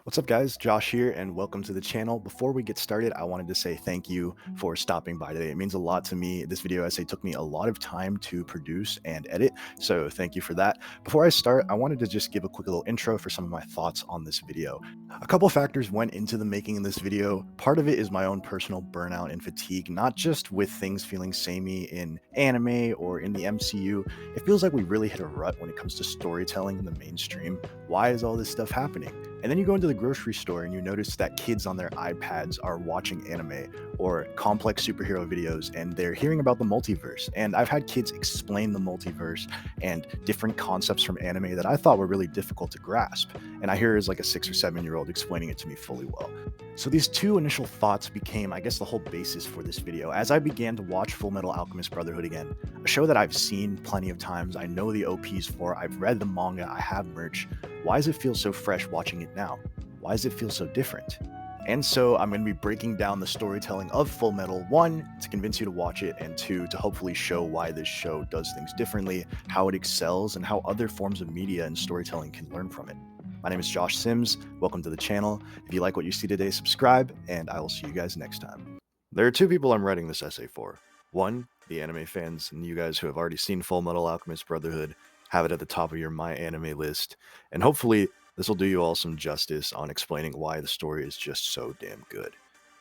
What's up, guys? Josh here, and welcome to the channel. Before we get started, I wanted to say thank you for stopping by today. It means a lot to me. This video essay took me a lot of time to produce and edit, so thank you for that. Before I start, I wanted to just give a quick little intro for some of my thoughts on this video. A couple factors went into the making of this video. Part of it is my own personal burnout and fatigue, not just with things feeling samey in anime or in the MCU. It feels like we really hit a rut when it comes to storytelling in the mainstream. Why is all this stuff happening? And then you go into the grocery store and you notice that kids on their iPads are watching anime or complex superhero videos and they're hearing about the multiverse. And I've had kids explain the multiverse and different concepts from anime that I thought were really difficult to grasp. And I hear it as like a 6 or 7-year-old explaining it to me fully well. So these two initial thoughts became, I guess, the whole basis for this video. As I began to watch Fullmetal Alchemist Brotherhood again, a show that I've seen plenty of times, I know the OPs for, I've read the manga, I have merch. Why does it feel so fresh watching it now? Why does it feel so different? And so I'm going to be breaking down the storytelling of Fullmetal, 1, to convince you to watch it, and 2, to hopefully show why this show does things differently, how it excels, and how other forms of media and storytelling can learn from it. My name is Josh Sims. Welcome to the channel. If you like what you see today, subscribe, and I will see you guys next time. There are two people I'm writing this essay for. 1, the anime fans, and you guys who have already seen Fullmetal Alchemist Brotherhood, have it at the top of your My Anime list, and hopefully this will do you all some justice on explaining why the story is just so damn good.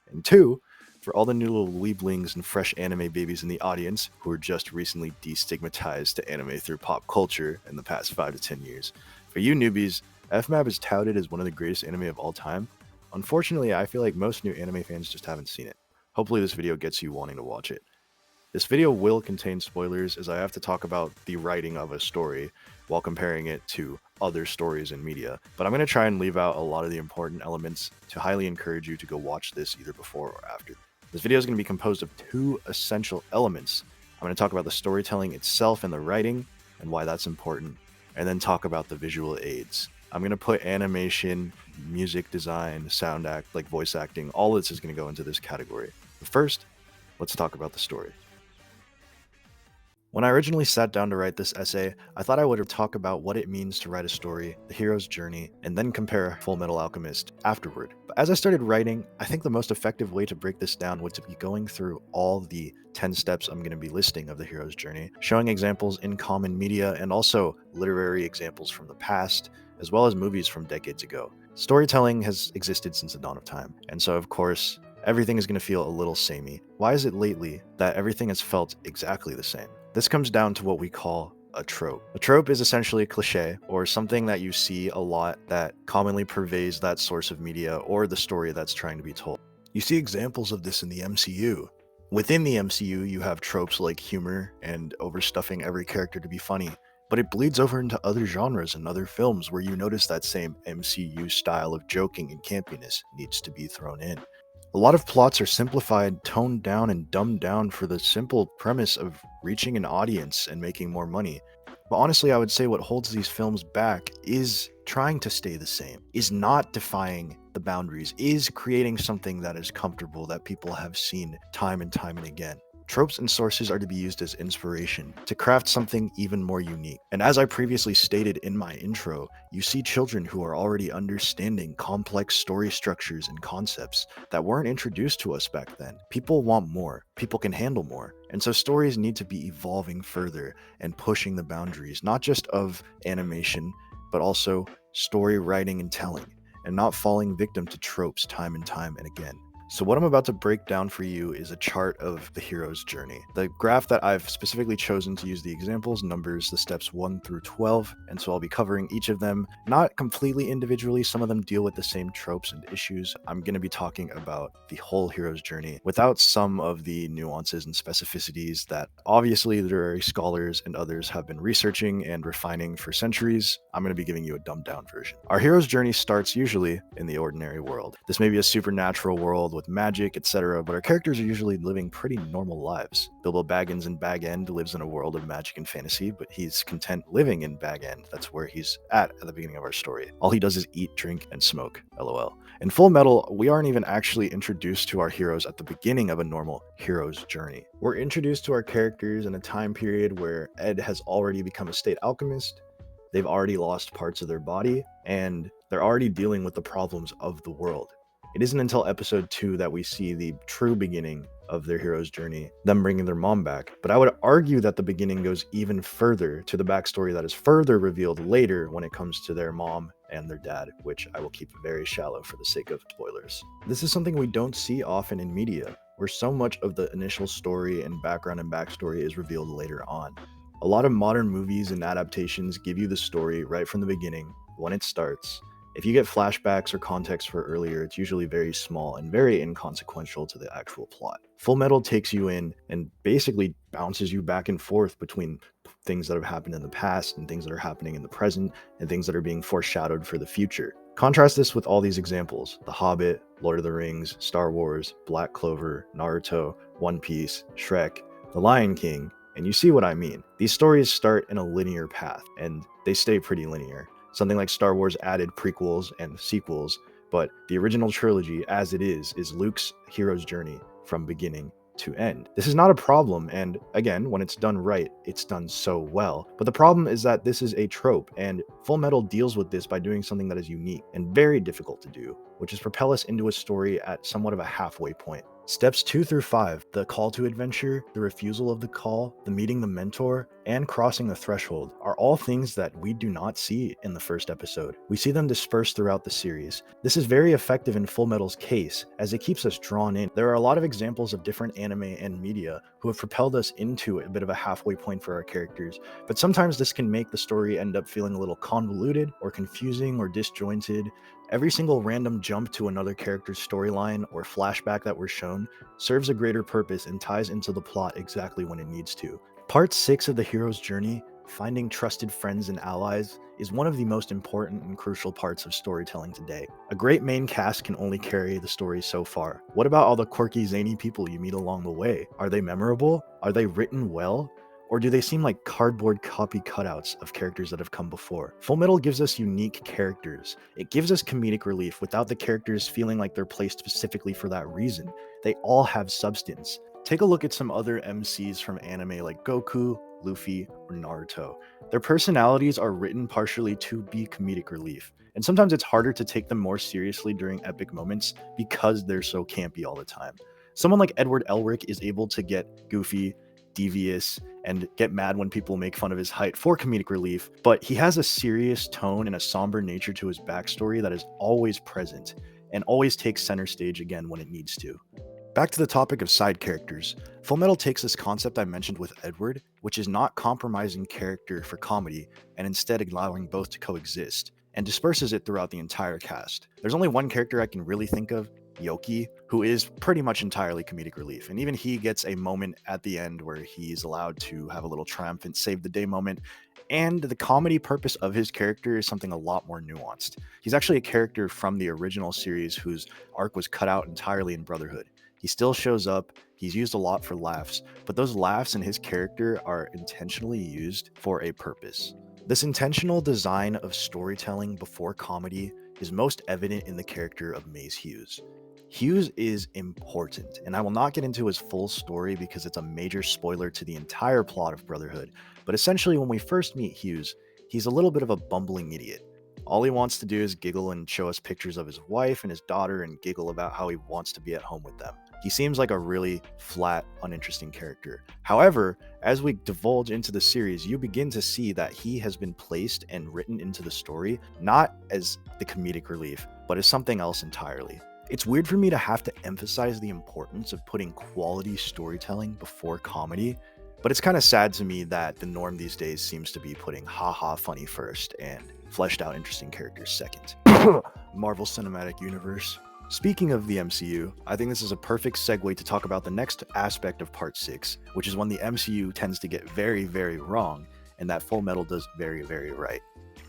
And 2, for all the new little weeblings and fresh anime babies in the audience who were just recently destigmatized to anime through pop culture in the past 5 to 10 years. For you newbies, FMAB is touted as one of the greatest anime of all time. Unfortunately, I feel like most new anime fans just haven't seen it. Hopefully this video gets you wanting to watch it. This video will contain spoilers as I have to talk about the writing of a story while comparing it to other stories in media, but I'm going to try and leave out a lot of the important elements to highly encourage you to go watch this either before or after. This video is going to be composed of 2 essential elements. I'm going to talk about the storytelling itself and the writing and why that's important, and then talk about the visual aids. I'm going to put animation, music design, sound act, like voice acting, all this is going to go into this category. But first, let's talk about the story. When I originally sat down to write this essay, I thought I would talk about what it means to write a story, the hero's journey, and then compare Fullmetal Alchemist afterward. But as I started writing, I think the most effective way to break this down would to be going through all the 10 steps I'm going to be listing of the hero's journey, showing examples in common media and also literary examples from the past, as well as movies from decades ago. Storytelling has existed since the dawn of time, and so of course, everything is going to feel a little samey. Why is it lately that everything has felt exactly the same? This comes down to what we call a trope. A trope is essentially a cliche, or something that you see a lot that commonly pervades that source of media or the story that's trying to be told. You see examples of this in the MCU. Within the MCU, you have tropes like humor and overstuffing every character to be funny, but it bleeds over into other genres and other films where you notice that same MCU style of joking and campiness needs to be thrown in. A lot of plots are simplified, toned down, and dumbed down for the simple premise of reaching an audience and making more money. But honestly, I would say what holds these films back is trying to stay the same, is not defying the boundaries, is creating something that is comfortable that people have seen time and time and again. Tropes and sources are to be used as inspiration to craft something even more unique. And as I previously stated in my intro, you see children who are already understanding complex story structures and concepts that weren't introduced to us back then. People want more. People can handle more. And so stories need to be evolving further and pushing the boundaries, not just of animation, but also story writing and telling, and not falling victim to tropes time and time and again. So what I'm about to break down for you is a chart of the hero's journey. The graph that I've specifically chosen to use the examples numbers the steps 1 through 12, and so I'll be covering each of them, not completely individually. Some of them deal with the same tropes and issues. I'm going to be talking about the whole hero's journey without some of the nuances and specificities that obviously literary scholars and others have been researching and refining for centuries. I'm going to be giving you a dumbed down version. Our hero's journey starts usually in the ordinary world. This may be a supernatural world with magic, etc., but our characters are usually living pretty normal lives. Bilbo Baggins in Bag End lives in a world of magic and fantasy, but he's content living in Bag End. That's where he's at the beginning of our story. All he does is eat, drink, and smoke. LOL. In Full Metal, we aren't even actually introduced to our heroes at the beginning of a normal hero's journey. We're introduced to our characters in a time period where Ed has already become a state alchemist, they've already lost parts of their body, and They're already dealing with the problems of the world. It isn't until episode 2 that we see the true beginning of their hero's journey, them bringing their mom back. But I would argue that the beginning goes even further to the backstory that is further revealed later when it comes to their mom and their dad, which I will keep very shallow for the sake of spoilers. This is something we don't see often in media, where so much of the initial story and background and backstory is revealed later on. A lot of modern movies and adaptations give you the story right from the beginning, when it starts. If you get flashbacks or context for earlier, it's usually very small and very inconsequential to the actual plot. Fullmetal takes you in and basically bounces you back and forth between things that have happened in the past and things that are happening in the present and things that are being foreshadowed for the future. Contrast this with all these examples: The Hobbit, Lord of the Rings, Star Wars, Black Clover, Naruto, One Piece, Shrek, The Lion King, and you see what I mean. These stories start in a linear path, and they stay pretty linear. Something like Star Wars added prequels and sequels, but the original trilogy, as it is Luke's hero's journey from beginning to end. This is not a problem, and again, when it's done right, it's done so well. But the problem is that this is a trope, and Fullmetal deals with this by doing something that is unique and very difficult to do, which is propel us into a story at somewhat of a halfway point. Steps 2 through 5, the call to adventure, the refusal of the call, the meeting the mentor, and crossing the threshold, are all things that we do not see in the first episode. We see them dispersed throughout the series. This is very effective in Fullmetal's case, as it keeps us drawn in. There are a lot of examples of different anime and media who have propelled us into a bit of a halfway point for our characters, but sometimes this can make the story end up feeling a little convoluted or confusing or disjointed. Every single random jump to another character's storyline or flashback that we're shown serves a greater purpose and ties into the plot exactly when it needs to. Part 6 of the hero's journey, finding trusted friends and allies, is one of the most important and crucial parts of storytelling today. A great main cast can only carry the story so far. What about all the quirky, zany people you meet along the way? Are they memorable? Are they written well? Or do they seem like cardboard copy cutouts of characters that have come before? Fullmetal gives us unique characters. It gives us comedic relief without the characters feeling like they're placed specifically for that reason. They all have substance. Take a look at some other MCs from anime like Goku, Luffy, or Naruto. Their personalities are written partially to be comedic relief, and sometimes it's harder to take them more seriously during epic moments because they're so campy all the time. Someone like Edward Elric is able to get goofy, devious, and get mad when people make fun of his height for comedic relief, but he has a serious tone and a somber nature to his backstory that is always present and always takes center stage again when it needs to. Back to the topic of side characters, Fullmetal takes this concept I mentioned with Edward, which is not compromising character for comedy, and instead allowing both to coexist, and disperses it throughout the entire cast. There's only one character I can really think of, Yoki, who is pretty much entirely comedic relief, and even he gets a moment at the end where he's allowed to have a little triumphant save the day moment, and the comedy purpose of his character is something a lot more nuanced. He's actually a character from the original series whose arc was cut out entirely in Brotherhood. He still shows up, he's used a lot for laughs, but those laughs in his character are intentionally used for a purpose. This intentional design of storytelling before comedy is most evident in the character of Maze Hughes. Hughes is important, and I will not get into his full story because it's a major spoiler to the entire plot of Brotherhood, but essentially when we first meet Hughes, he's a little bit of a bumbling idiot. All he wants to do is giggle and show us pictures of his wife and his daughter and giggle about how he wants to be at home with them. He seems like a really flat, uninteresting character. However, as we divulge into the series, you begin to see that he has been placed and written into the story, not as the comedic relief, but as something else entirely. It's weird for me to have to emphasize the importance of putting quality storytelling before comedy, but it's kind of sad to me that the norm these days seems to be putting haha funny first and fleshed out interesting characters second. Marvel Cinematic Universe. Speaking of the MCU, I think this is a perfect segue to talk about the next aspect of Part 6, which is when the MCU tends to get very, very wrong, and that Fullmetal does very, very right.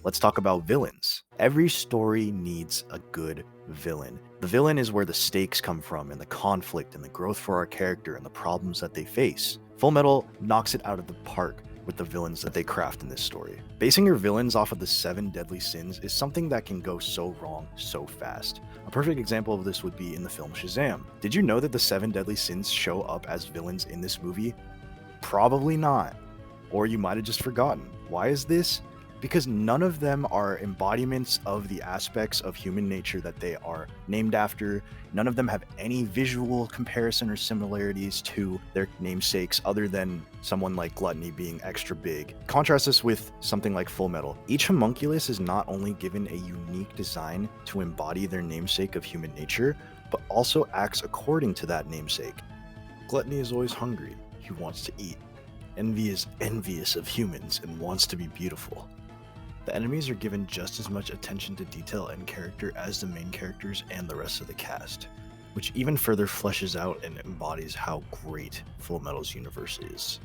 Let's talk about villains. Every story needs a good villain. The villain is where the stakes come from, and the conflict, and the growth for our character, and the problems that they face. Fullmetal knocks it out of the park with the villains that they craft in this story. Basing your villains off of the 7 deadly sins is something that can go so wrong so fast. A perfect example of this would be in the film Shazam. Did you know that the 7 deadly sins show up as villains in this movie? Probably not. Or you might have just forgotten. Why is this? because none of them are embodiments of the aspects of human nature that they are named after. None of them have any visual comparison or similarities to their namesakes other than someone like Gluttony being extra big. Contrast this with something like Fullmetal. Each homunculus is not only given a unique design to embody their namesake of human nature, but also acts according to that namesake. Gluttony is always hungry. He wants to eat. Envy is envious of humans and wants to be beautiful. The enemies are given just as much attention to detail and character as the main characters and the rest of the cast, which even further fleshes out and embodies how great Fullmetal's universe is.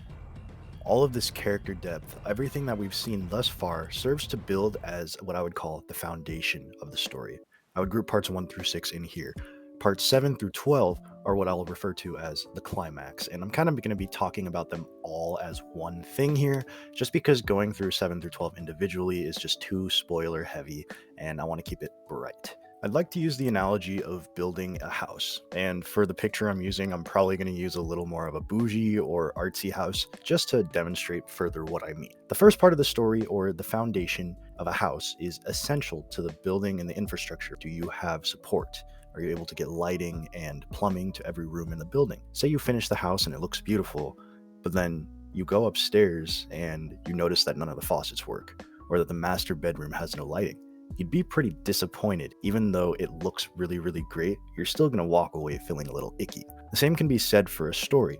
All of this character depth, everything that we've seen thus far, serves to build as what I would call the foundation of the story. I would group parts 1 through 6 in here. Parts 7 through 12 are what I'll refer to as the climax, and I'm kind of going to be talking about them all as one thing here, just because going through 7 through 12 individually is just too spoiler heavy, and I want to keep it bright. I'd like to use the analogy of building a house, and for the picture I'm using, I'm probably going to use a little more of a bougie or artsy house just to demonstrate further what I mean. The first part of the story, or the foundation of a house, is essential to the building and the infrastructure. Do you have support? Are you able to get lighting and plumbing to every room in the building? Say you finish the house and it looks beautiful, but then you go upstairs and you notice that none of the faucets work, or that the master bedroom has no lighting. You'd be pretty disappointed. Even though it looks really, really great, you're still going to walk away feeling a little icky. The same can be said for a story.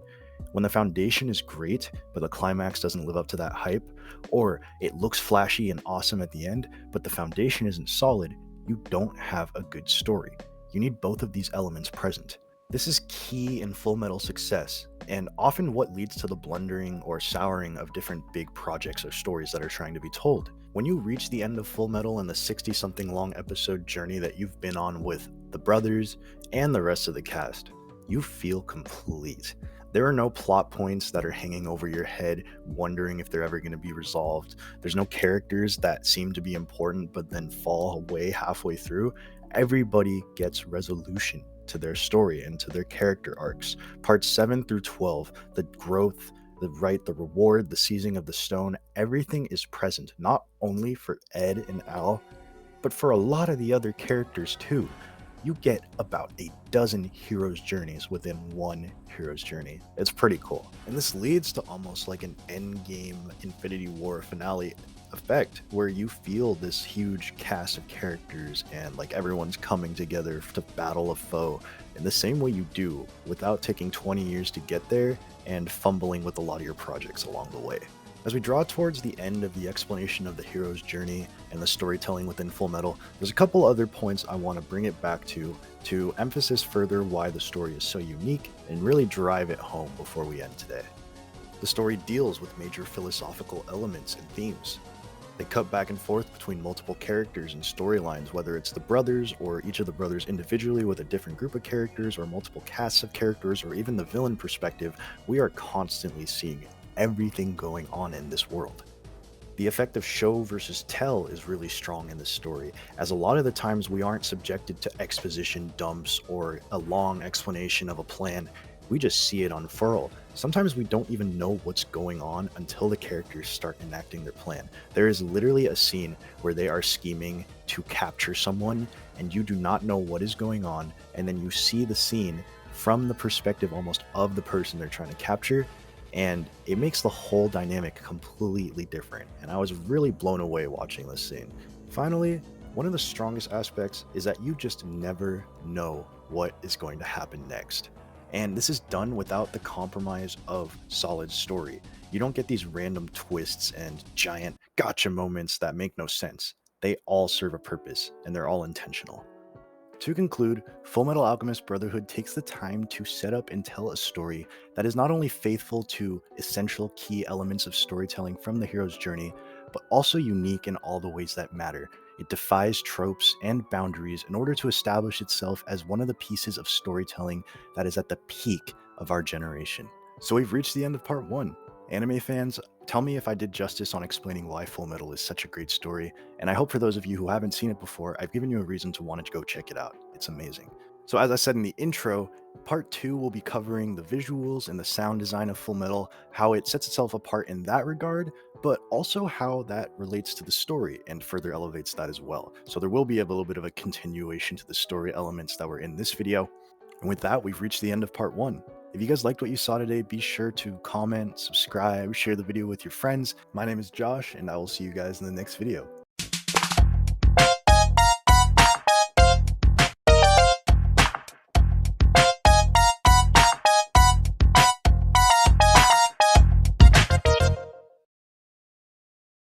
When the foundation is great, but the climax doesn't live up to that hype, or it looks flashy and awesome at the end, but the foundation isn't solid, you don't have a good story. You need both of these elements present. This is key in Fullmetal success, and often what leads to the blundering or souring of different big projects or stories that are trying to be told. When you reach the end of Fullmetal and the 60-something long episode journey that you've been on with the brothers and the rest of the cast, you feel complete. There are no plot points that are hanging over your head, wondering if they're ever going to be resolved. There's no characters that seem to be important but then fall away halfway through. Everybody gets resolution to their story and to their character arcs. Parts 7 through 12, the growth, the reward, the seizing of the stone, everything is present, not only for Ed and Al, but for a lot of the other characters too. You get about a dozen hero's journeys within one hero's journey. It's pretty cool. And this leads to almost like an endgame Infinity War finale effect, where you feel this huge cast of characters and like everyone's coming together to battle a foe in the same way you do, without taking 20 years to get there and fumbling with a lot of your projects along the way. As we draw towards the end of the explanation of the hero's journey and the storytelling within Fullmetal, there's a couple other points I want to bring it back to emphasize further why the story is so unique and really drive it home before we end today. The story deals with major philosophical elements and themes. They cut back and forth between multiple characters and storylines, whether it's the brothers or each of the brothers individually with a different group of characters, or multiple casts of characters, or even the villain perspective. We are constantly seeing everything going on in this world. The effect of show versus tell is really strong in this story, as a lot of the times we aren't subjected to exposition dumps or a long explanation of a plan. We just see it unfurl. Sometimes we don't even know what's going on until the characters start enacting their plan. There is literally a scene where they are scheming to capture someone, and you do not know what is going on, and then you see the scene from the perspective almost of the person they're trying to capture, and it makes the whole dynamic completely different, and I was really blown away watching this scene. Finally, one of the strongest aspects is that you just never know what is going to happen next. And this is done without the compromise of solid story. You don't get these random twists and giant gotcha moments that make no sense. They all serve a purpose, and they're all intentional. To conclude, Fullmetal Alchemist Brotherhood takes the time to set up and tell a story that is not only faithful to essential key elements of storytelling from the hero's journey, but also unique in all the ways that matter. It defies tropes and boundaries in order to establish itself as one of the pieces of storytelling that is at the peak of our generation. So we've reached the end of part 1. Anime fans, tell me if I did justice on explaining why Fullmetal is such a great story, and I hope for those of you who haven't seen it before, I've given you a reason to want to go check it out. It's amazing. So as I said in the intro, part 2 will be covering the visuals and the sound design of Fullmetal, how it sets itself apart in that regard, but also how that relates to the story and further elevates that as well. So there will be a little bit of a continuation to the story elements that were in this video. And with that, we've reached the end of part 1. If you guys liked what you saw today, be sure to comment, subscribe, share the video with your friends. My name is Josh, and I will see you guys in the next video.